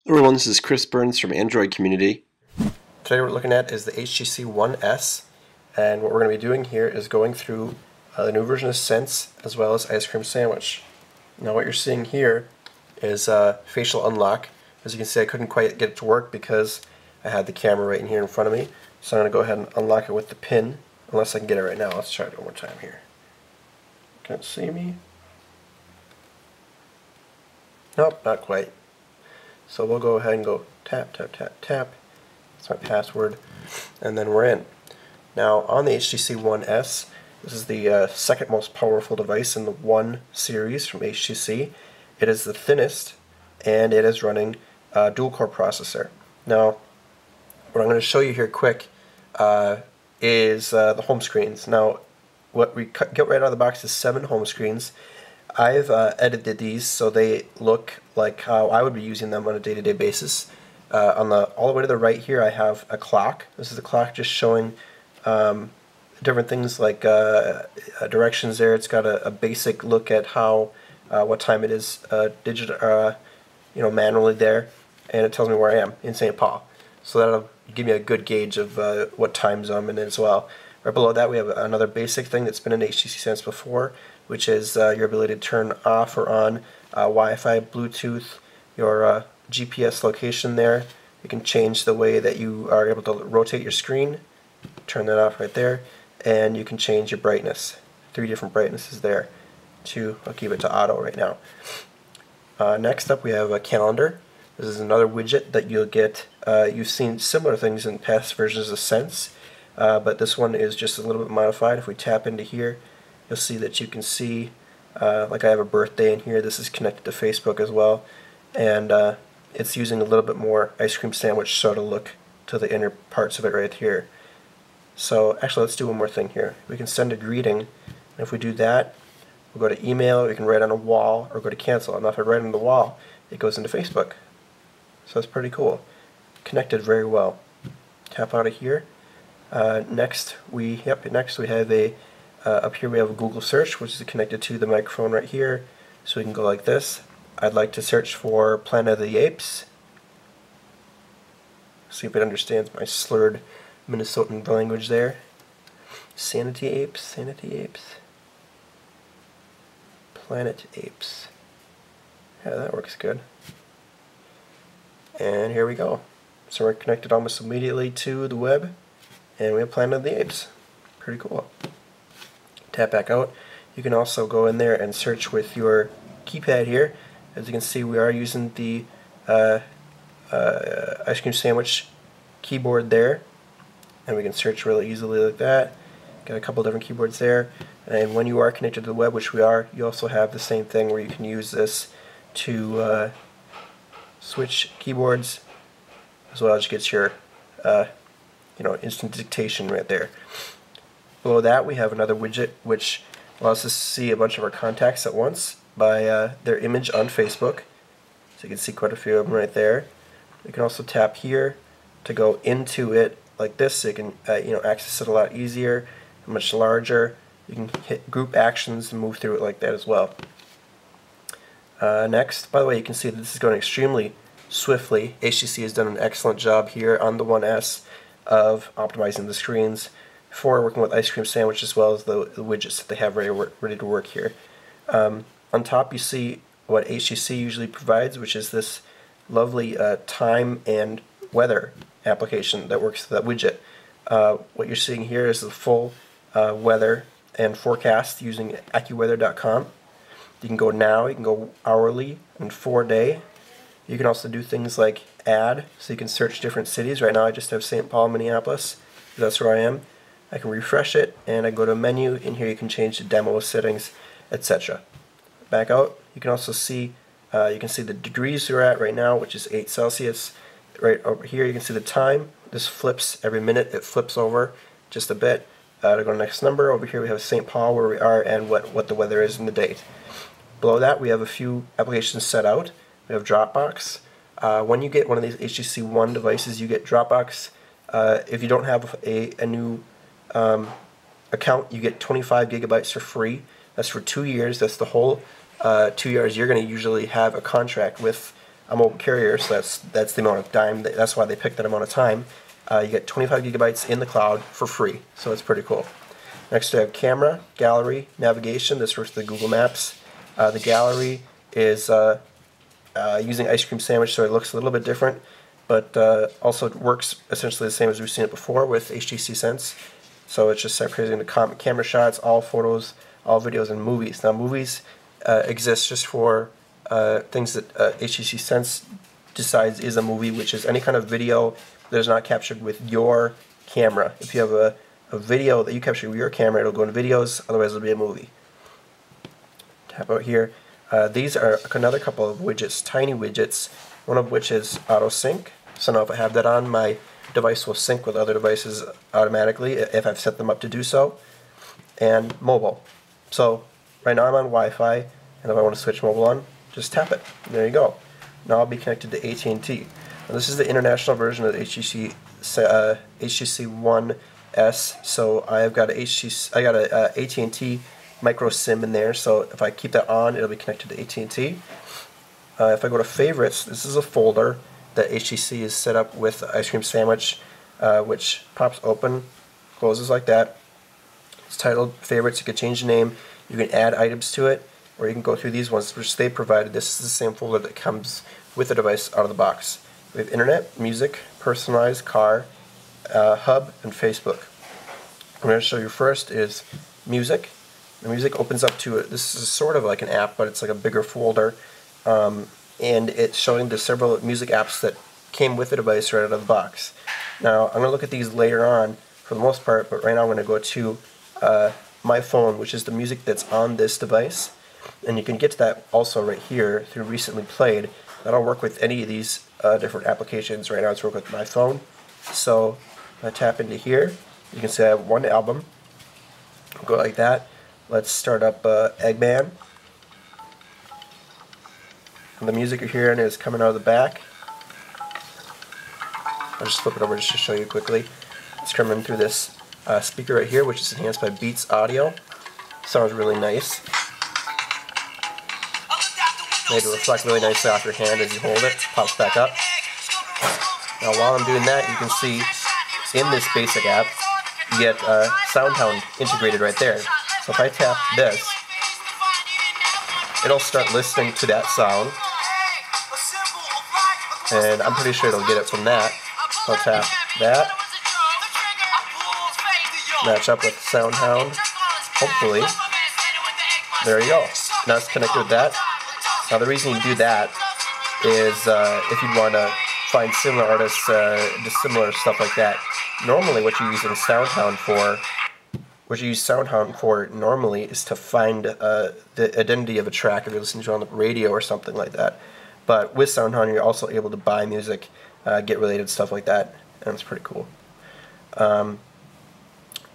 Hello everyone, this is Chris Burns from Android Community. Today what we're looking at is the HTC One S, and what we're going to be doing here is going through the new version of Sense as well as Ice Cream Sandwich. Now what you're seeing here is facial unlock. As you can see, I couldn't quite get it to work because I had the camera right in here in front of me, so I'm going to go ahead and unlock it with the pin, unless I can get it right now. Let's try it one more time here. Can't see me? Nope, not quite. So we'll go ahead and go tap, tap, tap, tap. That's my password, and then we're in. Now on the HTC One S, this is the second most powerful device in the One series from HTC. It is the thinnest, and it is running a dual-core processor. Now, what I'm going to show you here quick is the home screens. Now, what we get right out of the box is 7 home screens. I've edited these so they look like how I would be using them on a day-to-day basis. All the way to the right here I have a clock. This is the clock just showing different things like directions there. It's got a basic look at how what time it is manually there, and it tells me where I am in St. Paul. So that'll give me a good gauge of what time zone I'm in as well. Right below that we have another basic thing that's been in HTC Sense before, which is your ability to turn off or on Wi-Fi, Bluetooth, your GPS location there. You can change the way that you are able to rotate your screen, turn that off right there, and you can change your brightness. 3 different brightnesses there. I'll keep it to auto right now. Next up we have a calendar. This is another widget that you'll get. You've seen similar things in past versions of Sense, but this one is just a little bit modified. If we tap into here, you'll see that you can see, like I have a birthday in here. This is connected to Facebook as well, and it's using a little bit more Ice Cream Sandwich sort of look to the inner parts of it right here. So actually, let's do one more thing here. We can send a greeting, and if we do that, we'll go to email, we can write on a wall, or go to cancel. And if I write on the wall, it goes into Facebook. So that's pretty cool. Connected very well. Tap out of here. Next we have up here we have a Google search, which is connected to the microphone right here. So we can go like this. I'd like to search for Planet of the Apes. See if it understands my slurred Minnesotan language there. Sanity Apes, Sanity Apes. Planet Apes. Yeah, that works good. And here we go. So we're connected almost immediately to the web, and we have Planet of the Apes. Pretty cool. Tap back out. You can also go in there and search with your keypad here. As you can see, we are using the Ice Cream Sandwich keyboard there, and we can search really easily like that. Got a couple different keyboards there, and when you are connected to the web, which we are, you also have the same thing where you can use this to switch keyboards, as well as get your instant dictation right there. Below that we have another widget which allows us to see a bunch of our contacts at once by their image on Facebook. So you can see quite a few of them right there. You can also tap here to go into it like this, so you can access it a lot easier, much larger. You can hit group actions and move through it like that as well. Next, by the way, you can see that this is going extremely swiftly. HTC has done an excellent job here on the One S of optimizing the screens for working with Ice Cream Sandwich as well as the widgets that they have ready to work here. On top you see what HTC usually provides, which is this lovely time and weather application that works with that widget. What you're seeing here is the full weather and forecast using AccuWeather.com. You can go now, you can go hourly and 4-day. You can also do things like add, so you can search different cities. Right now I just have St. Paul, Minneapolis. That's where I am. I can refresh it, and I go to menu. In here you can change the demo settings, etc. Back out, you can also see the degrees you're at right now, which is 8 Celsius. Right over here you can see the time. This flips every minute. It flips over just a bit. To go to the next number, over here we have St. Paul where we are and what the weather is and the date. Below that we have a few applications set out. We have Dropbox. When you get one of these HTC One devices, you get Dropbox. If you don't have a new account, you get 25 gigabytes for free. That's for 2 years. That's the whole 2 years. You're going to usually have a contract with a mobile carrier, so that's the amount of time. That's why they picked that amount of time. You get 25 gigabytes in the cloud for free, so it's pretty cool. Next we have camera, gallery, navigation. This works with the Google Maps. The gallery is using Ice Cream Sandwich, so it looks a little bit different, but also works essentially the same as we've seen it before with HTC Sense. So it's just separating the camera shots, all photos, all videos, and movies. Now movies exist just for things that HTC Sense decides is a movie, which is any kind of video that is not captured with your camera. If you have a video that you capture with your camera, it'll go in videos, otherwise it'll be a movie. Tap out here. These are another couple of widgets, tiny widgets, one of which is auto sync. So now if I have that on, my device will sync with other devices automatically if I've set them up to do so. And mobile. So right now I'm on Wi-Fi, and if I want to switch mobile on, just tap it. There you go. Now I'll be connected to AT&T. Now this is the international version of the HTC One S. So I got a AT&T micro SIM in there. So if I keep that on, it'll be connected to AT&T. If I go to favorites, this is a folder that HTC is set up with Ice Cream Sandwich, which pops open, closes like that. It's titled favorites. You can change the name. You can add items to it, or you can go through these ones which they provided. This is the same folder that comes with the device out of the box. We have internet, music, personalized, car, hub, and Facebook. I'm going to show you first is music. The music opens up to it. This is sort of like an app, but it's like a bigger folder, and it's showing the several music apps that came with the device right out of the box. Now I'm going to look at these later on for the most part, but right now I'm going to go to my phone, which is the music that's on this device, and you can get to that also right here through recently played. That'll work with any of these different applications. Right now it's working with my phone. So if I tap into here, you can see I have one album. Go like that. Let's start up Eggman. And the music you're hearing is coming out of the back. I'll just flip it over just to show you quickly. It's coming through this speaker right here, which is enhanced by Beats Audio. Sounds really nice. Made to reflect really nicely off your hand as you hold it. Pops back up. Now while I'm doing that, you can see in this basic app, you get SoundHound integrated right there. So if I tap this, it'll start listening to that sound, and I'm pretty sure it'll get it from that. So I'll tap that, match up with SoundHound, hopefully. There you go. Now it's connected with that. Now the reason you do that is if you want to find similar artists, dissimilar stuff like that. Normally what you're using SoundHound for, normally is to find the identity of a track if you're listening to it on the radio or something like that. But with SoundHound you're also able to buy music, get related stuff like that, and it's pretty cool.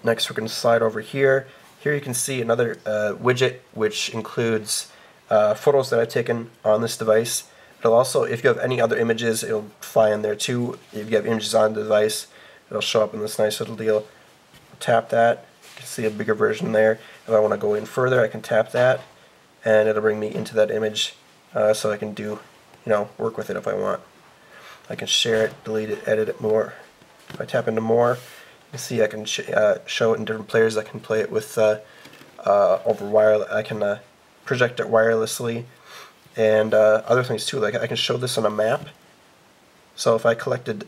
Next we're going to slide over here. Here you can see another widget which includes photos that I've taken on this device. It'll also, if you have any other images, it'll fly in there too. If you have images on the device, it'll show up in this nice little deal. Tap that. You can see a bigger version there. If I want to go in further, I can tap that, and it'll bring me into that image, so I can do, work with it if I want. I can share it, delete it, edit it more. If I tap into more, you can see I can show it in different players. I can play it with over wire. I can project it wirelessly, and other things too. Like I can show this on a map. So if I collected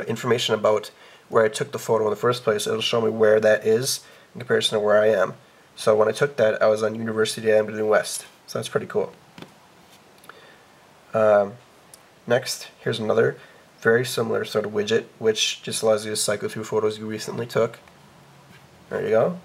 information about where I took the photo in the first place, it'll show me where that is in comparison to where I am. So when I took that, I was on University of Amberton West. So that's pretty cool. Next, here's another very similar sort of widget, which just allows you to cycle through photos you recently took. There you go.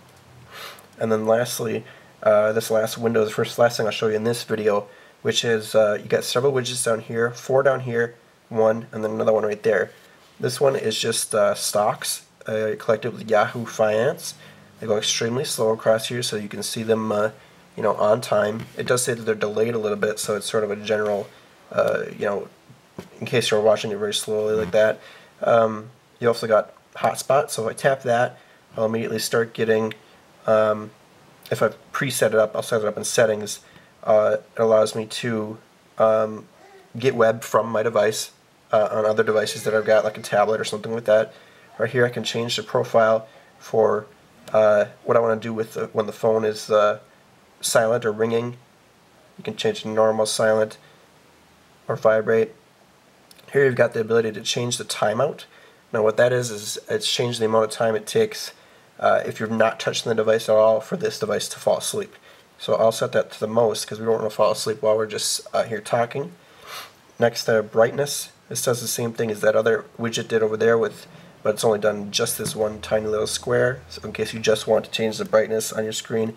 And then lastly, this last window, the last thing I'll show you in this video, which is you got several widgets down here, 4 down here, 1, and then another one right there. This one is just stocks collected with Yahoo Finance. They go extremely slow across here, so you can see them, on time. It does say that they're delayed a little bit, so it's sort of a general, in case you're watching it very slowly like that. You also got hotspot, so if I tap that, I'll immediately start getting, if I've preset it up, I'll set it up in settings. It allows me to get web from my device on other devices that I've got, like a tablet or something like that. Right here I can change the profile for what I want to do with when the phone is silent or ringing. You can change it to normal, silent, or vibrate. Here you've got the ability to change the timeout. Now what that is it's changing the amount of time it takes if you're not touching the device at all for this device to fall asleep. So I'll set that to the most because we don't want to fall asleep while we're just here talking. Next, brightness. This does the same thing as that other widget did over there, but it's only done just this one tiny little square, so in case you just want to change the brightness on your screen.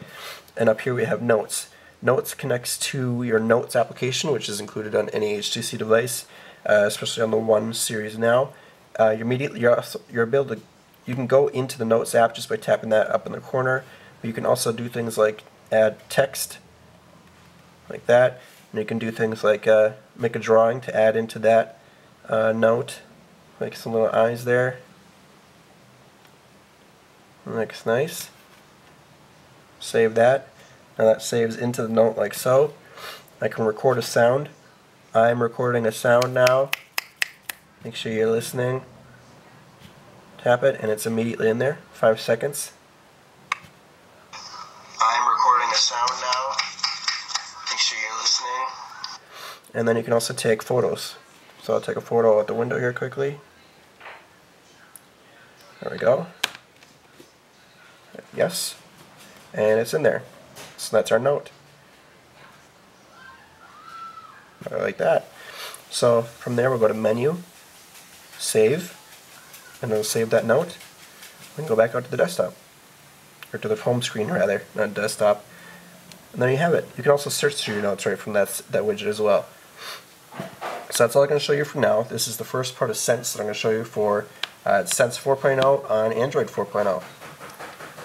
And up here we have notes. Notes connects to your Notes application, which is included on any HTC device, especially on the One series now. You can go into the Notes app just by tapping that up in the corner, but you can also do things like add text, like that, and you can do things like make a drawing to add into that note, like some little eyes there. Looks nice. Save that. Now that saves into the note like so. I can record a sound. I'm recording a sound now. Make sure you're listening. Tap it and it's immediately in there. 5 seconds. I'm recording a sound now. Make sure you're listening. And then you can also take photos. So I'll take a photo out the window here quickly. There we go. Yes. And it's in there. So that's our note. Like that. So from there we'll go to Menu, Save, and it'll save that note. We can go back out to the desktop. Or to the home screen rather, not desktop. And there you have it. You can also search through your notes right from that widget as well. So that's all I'm going to show you for now. This is the first part of Sense that I'm going to show you for Sense 4.0 on Android 4.0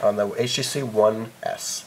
on the HTC One S.